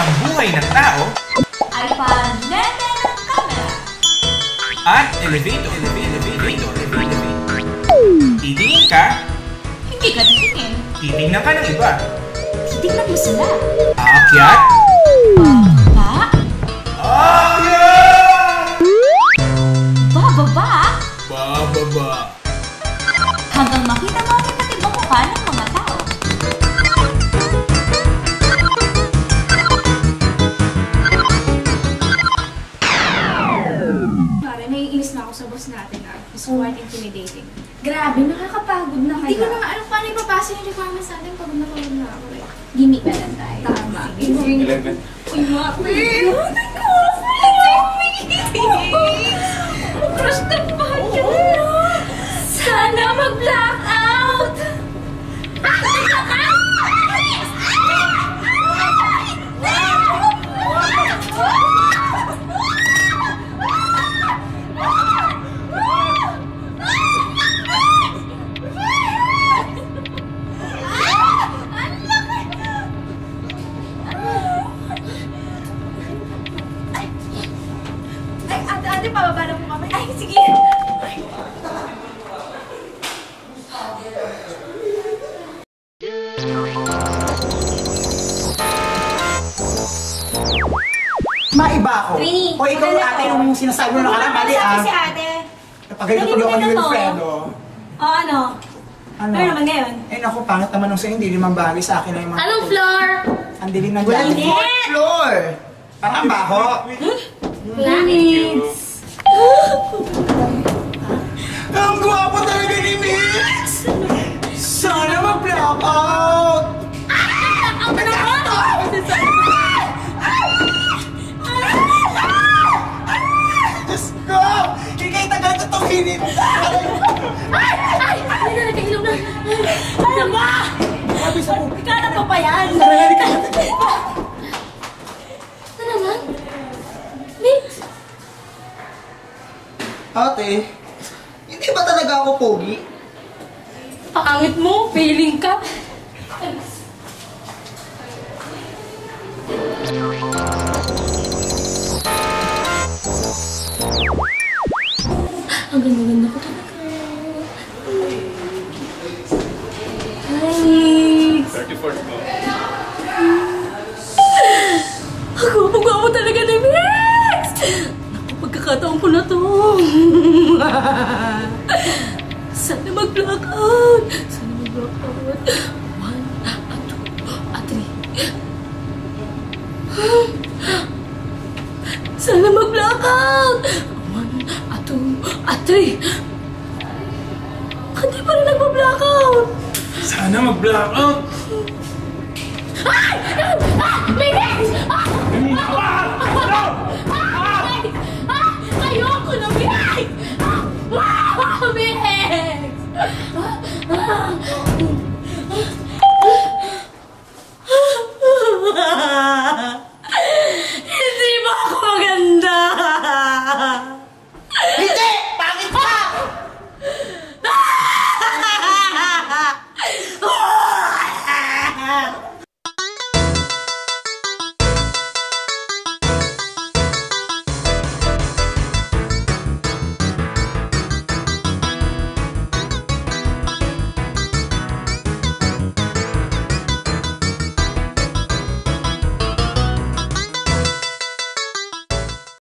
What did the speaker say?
Ang buhay ng tao ay panlete ng camera at elevator. Titingin ka, hindi ka titingin. titingnan ka ng iba. Titignan mo sila. Aakyat, Bababa. aakyat! Bababa. Bababa. Hanggang makita mo ang iba't ibang mukha ng mga tao. Pare, naiinis na ako sa boss natin It's quite intimidating. Grabe, nakakapagod na Hindi ko kaya. na nga alam paano ipapasa yung requirements natin pag napagod na ako. Like, Gimmick na lang tayo. tama. Uy, mga Crush na ba yun? Sana mag-blackout! Ay, ate, pababa na po kami. Ay, sige. Maiba ako. Winnie, O ikaw maganda ate to. yung sinasabi mo nakaraan, mali Kasi ah. ate. Napagaling ko Hindi ako ni maganda to. Wilfredo. Ano? Ano? Ano naman ngayon? Eh naku, pangit naman nung sa'yo, hindi naman bagay sa akin na yung mga... Anong floor? Ang dilim ng dyan. Init! Fourth floor! Parang baho. Planets! Ang gwapo talaga ni Mix! Sana mag-blackout! Ang naman! Diyos ko! Kikay tagal ko itong hinit! Ay! Ay! Ay! Nagkainom na! Ano ba? Sabi sa ko, Ikala pa yan! sarili ka! Ano naman? Mix! Ate, hindi ba talaga ako pogi? Pangit mo! Feeling ka! Ang ganda-ganda ko talaga. Hi, Mix! 34th floor. Ang gwapo-gwapo talaga ni Mix! Naku, pagkakataon ko na to. Sana mag-blackout! Sana mag-blackout. 1, 2, 3. Sana mag-blackout! 1, 2, 3. Hindi pa rin nagpa-blackout! Sana mag-blackout! Ay!